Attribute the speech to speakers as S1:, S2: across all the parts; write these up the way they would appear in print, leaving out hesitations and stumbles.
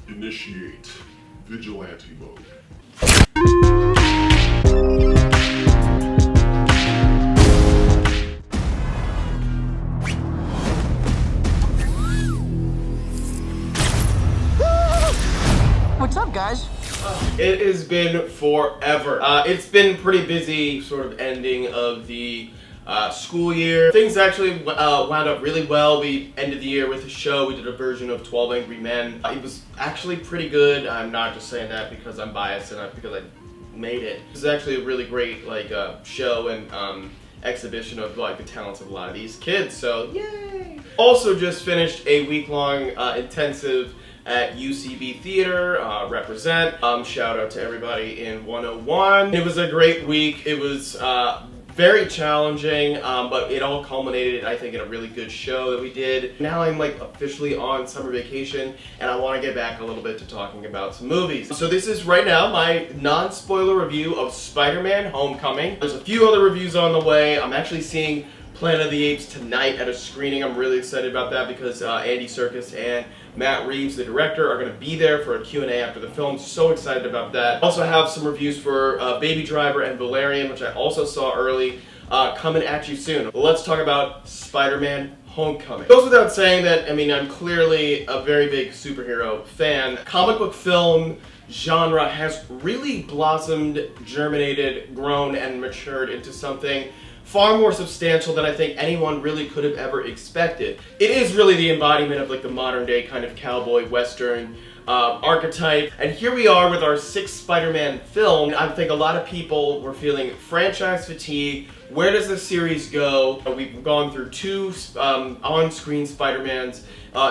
S1: Initiate Vigilante Mode.
S2: What's up, guys?
S3: It has been forever. It's been pretty busy sort of ending of the school year. Things actually wound up really well. We ended the year with a show. We did a version of 12 Angry Men. It was actually pretty good. I'm not just saying that because I'm biased and because I made it. It was actually a really great show and exhibition of the talents of a lot of these kids. So yay! Also just finished a week-long intensive at UCB Theater, represent. Shout out to everybody in 101. It was a great week. It was very challenging, but it all culminated, I think, in a really good show that we did. Now I'm officially on summer vacation, and I want to get back a little bit to talking about some movies. So this is right now my non-spoiler review of Spider-Man Homecoming. There's a few other reviews on the way. I'm actually seeing Planet of the Apes tonight at a screening. I'm really excited about that because Andy Serkis and Matt Reeves, the director, are going to be there for a Q&A after the film. So excited about that. Also have some reviews for Baby Driver and Valerian, which I also saw early, coming at you soon. Let's talk about Spider-Man Homecoming. It goes without saying that, I'm clearly a very big superhero fan. Comic book film genre has really blossomed, germinated, grown, and matured into something far more substantial than I think anyone really could have ever expected. It is really the embodiment of the modern day kind of cowboy western archetype. And here we are with our 6th Spider-Man film. I think a lot of people were feeling franchise fatigue. Where does this series go? We've gone through 2 on-screen Spider-Mans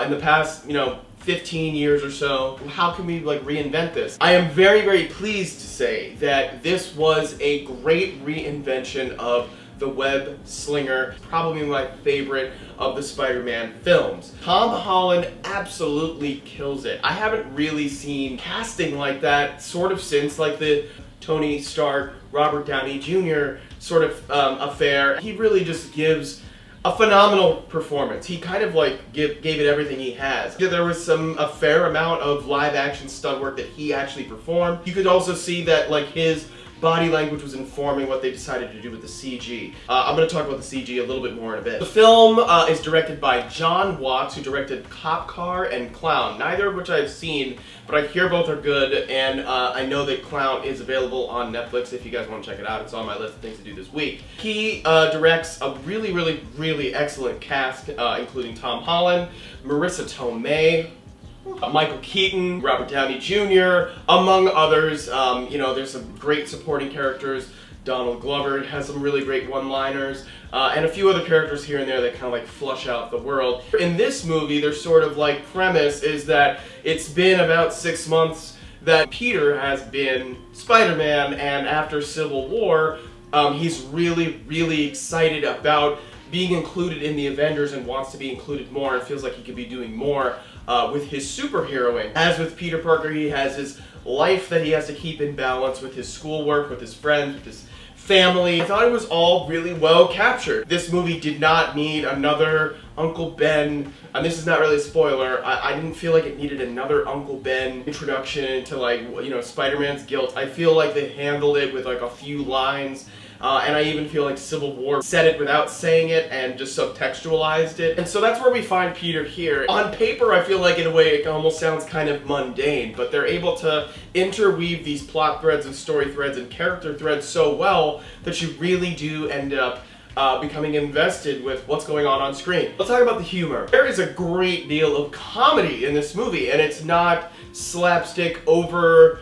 S3: in the past, 15 years or so. How can we reinvent this? I am very, very pleased to say that this was a great reinvention of the Web Slinger, probably my favorite of the Spider-Man films. Tom Holland absolutely kills it. I haven't really seen casting like that sort of since the Tony Stark, Robert Downey Jr. sort of affair. He really just gives a phenomenal performance. He kind of gave it everything he has. There was a fair amount of live action stunt work that he actually performed. You could also see that his body language was informing what they decided to do with the CG. I'm going to talk about the CG a little bit more in a bit. The film is directed by John Watts, who directed Cop Car and Clown, neither of which I've seen, but I hear both are good, and I know that Clown is available on Netflix if you guys want to check it out. It's on my list of things to do this week. He directs a really, really, really excellent cast, including Tom Holland, Marissa Tomei, Michael Keaton, Robert Downey Jr., among others. There's some great supporting characters. Donald Glover has some really great one-liners, and a few other characters here and there that kind of flush out the world. In this movie, their sort of premise is that it's been about 6 months that Peter has been Spider-Man, and after Civil War, he's really, really excited about being included in the Avengers and wants to be included more and feels like he could be doing more with his superheroing. As with Peter Parker, he has his life that he has to keep in balance with his schoolwork, with his friends, with his family. I thought it was all really well captured. This movie did not need another Uncle Ben, and this is not really a spoiler, I didn't feel like it needed another Uncle Ben introduction into Spider-Man's guilt. I feel like they handled it with a few lines. And I even feel like Civil War said it without saying it and just subtextualized it. And so that's where we find Peter here. On paper, I feel like in a way it almost sounds kind of mundane, but they're able to interweave these plot threads and story threads and character threads so well that you really do end up becoming invested with what's going on screen. Let's talk about the humor. There is a great deal of comedy in this movie, and it's not slapstick over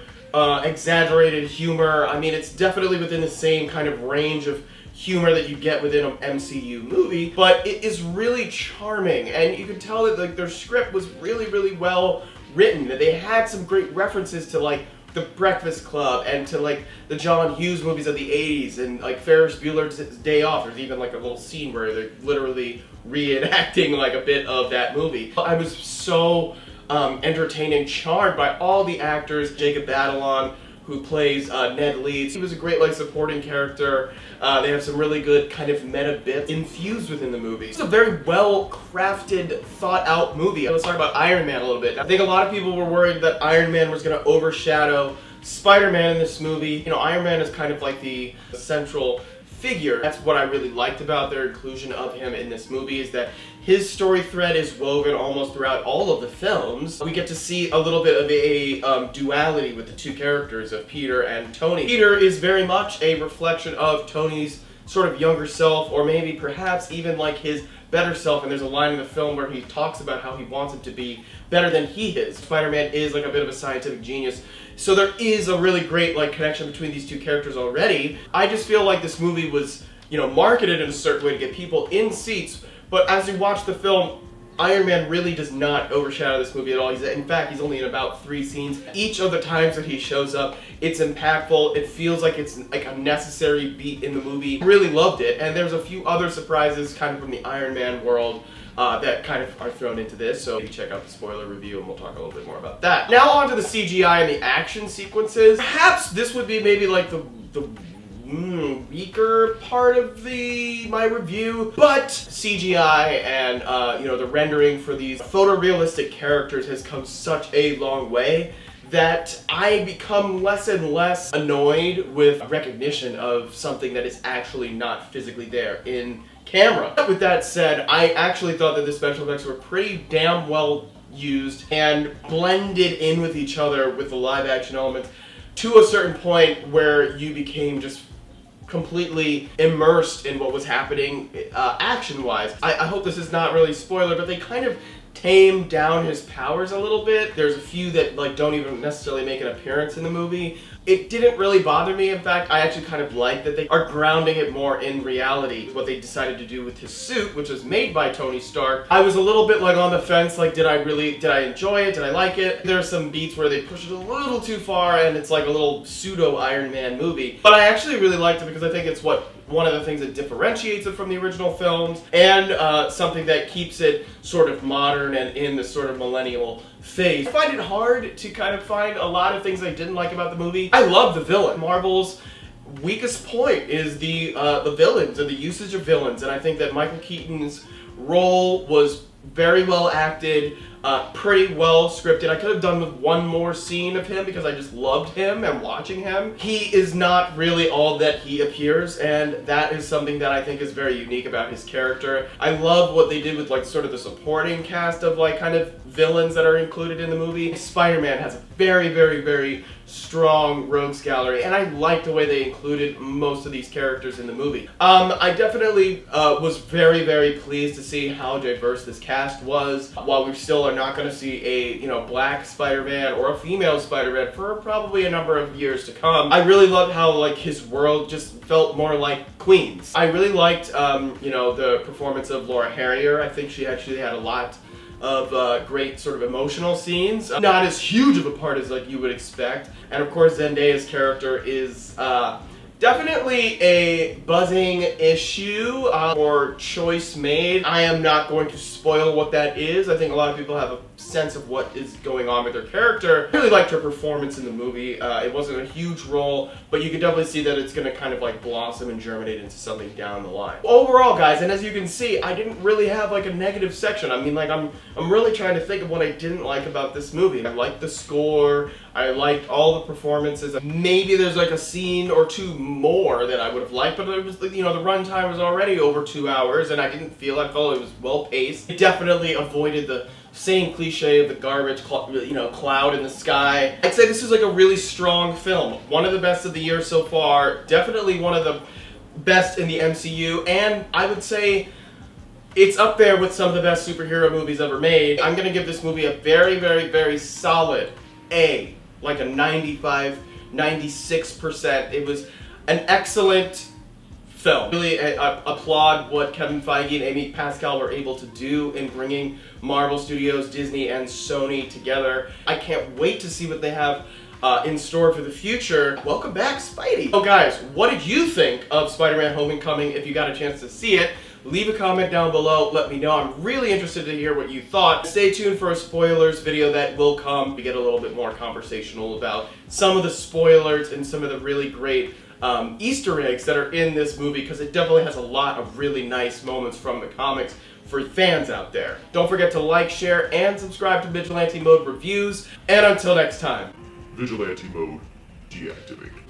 S3: exaggerated humor. It's definitely within the same kind of range of humor that you get within an MCU movie, but it is really charming, and you can tell that their script was really, really well written. That they had some great references to The Breakfast Club and to the John Hughes movies of the 80s and Ferris Bueller's Day Off. There's even a little scene where they're literally reenacting a bit of that movie. I was so entertained and charmed by all the actors. Jacob Batalon, who plays Ned Leeds. He was a great supporting character. They have some really good kind of meta bits infused within the movie. It's a very well crafted, thought out movie. Let's talk about Iron Man a little bit. I think a lot of people were worried that Iron Man was going to overshadow Spider-Man in this movie. You know, Iron Man is kind of like the central figure. That's what I really liked about their inclusion of him in this movie, is that his story thread is woven almost throughout all of the films. We get to see a little bit of a duality with the two characters of Peter and Tony. Peter is very much a reflection of Tony's sort of younger self, or maybe perhaps even like his better self, and there's a line in the film where he talks about how he wants him to be better than he is. Spider-Man is like a bit of a scientific genius, so there is a really great connection between these two characters already. I just feel like this movie was, you know, marketed in a certain way to get people in seats, but as you watch the film, Iron Man really does not overshadow this movie at all. In fact, he's only in about 3 scenes. Each of the times that he shows up, it's impactful. It feels like it's like a necessary beat in the movie. I really loved it, and there's a few other surprises kind of from the Iron Man world that kind of are thrown into this, so maybe check out the spoiler review and we'll talk a little bit more about that. Now on to the CGI and the action sequences. Perhaps this would be maybe like the weaker part of my review, but CGI and you know, the rendering for these photorealistic characters has come such a long way that I become less and less annoyed with recognition of something that is actually not physically there in camera. With that said, I actually thought that the special effects were pretty damn well used and blended in with each other with the live action elements to a certain point where you became just completely immersed in what was happening action-wise. I hope this is not really a spoiler, but they kind of tame down his powers a little bit. There's a few that don't even necessarily make an appearance in the movie. It didn't really bother me. In fact, I actually kind of like that they are grounding it more in reality. What they decided to do with his suit, which was made by Tony Stark, I was a little bit on the fence, did I enjoy it? Did I like it? There's some beats where they push it a little too far and it's like a little pseudo Iron Man movie. But I actually really liked it because I think it's one of the things that differentiates it from the original films, and something that keeps it sort of modern and in the sort of millennial phase. I find it hard to kind of find a lot of things I didn't like about the movie. I love the villain. Marvel's weakest point is the villains and the usage of villains, and I think that Michael Keaton's role was very well acted, pretty well scripted. I could have done with one more scene of him because I just loved him and watching him. He is not really all that he appears, and that is something that I think is very unique about his character. I love what they did with sort of the supporting cast of kind of villains that are included in the movie. Spider-Man has a very, very, very strong rogues gallery, and I like the way they included most of these characters in the movie. I definitely was very, very pleased to see how diverse this cast was. While we still are not going to see a black Spider-Man or a female Spider-Man for probably a number of years to come, I really loved how his world just felt more like Queens. I really liked the performance of Laura Harrier. I think she actually had a lot of great sort of emotional scenes. Not as huge of a part as you would expect. And of course Zendaya's character is definitely a buzzing issue or choice made. I am not going to spoil what that is. I think a lot of people have a sense of what is going on with her character. I really liked her performance in the movie. It wasn't a huge role, but you can definitely see that it's going to kind of blossom and germinate into something down the line. Overall, guys, and as you can see, I didn't really have a negative section. I mean, I'm really trying to think of what I didn't like about this movie. I liked the score. I liked all the performances. Maybe there's a scene or two more that I would have liked, but it was the runtime was already over 2 hours, and I felt it was well paced. It definitely avoided the same cliche of the garbage cloud in the sky. I'd say this is a really strong film. One of the best of the year so far. Definitely one of the best in the MCU, and I would say it's up there with some of the best superhero movies ever made. I'm gonna give this movie a very, very, very solid A. A 95, 96%. It was an excellent film. Really applaud what Kevin Feige and Amy Pascal were able to do in bringing Marvel Studios, Disney, and Sony together. I can't wait to see what they have in store for the future. Welcome back, Spidey! So guys, what did you think of Spider-Man Homecoming? If you got a chance to see it, leave a comment down below. Let me know. I'm really interested to hear what you thought. Stay tuned for a spoilers video that will come. We get a little bit more conversational about some of the spoilers and some of the really great Easter eggs that are in this movie, because it definitely has a lot of really nice moments from the comics for fans out there. Don't forget to like, share, and subscribe to Vigilante Mode Reviews. And until next time.
S1: Vigilante Mode deactivated.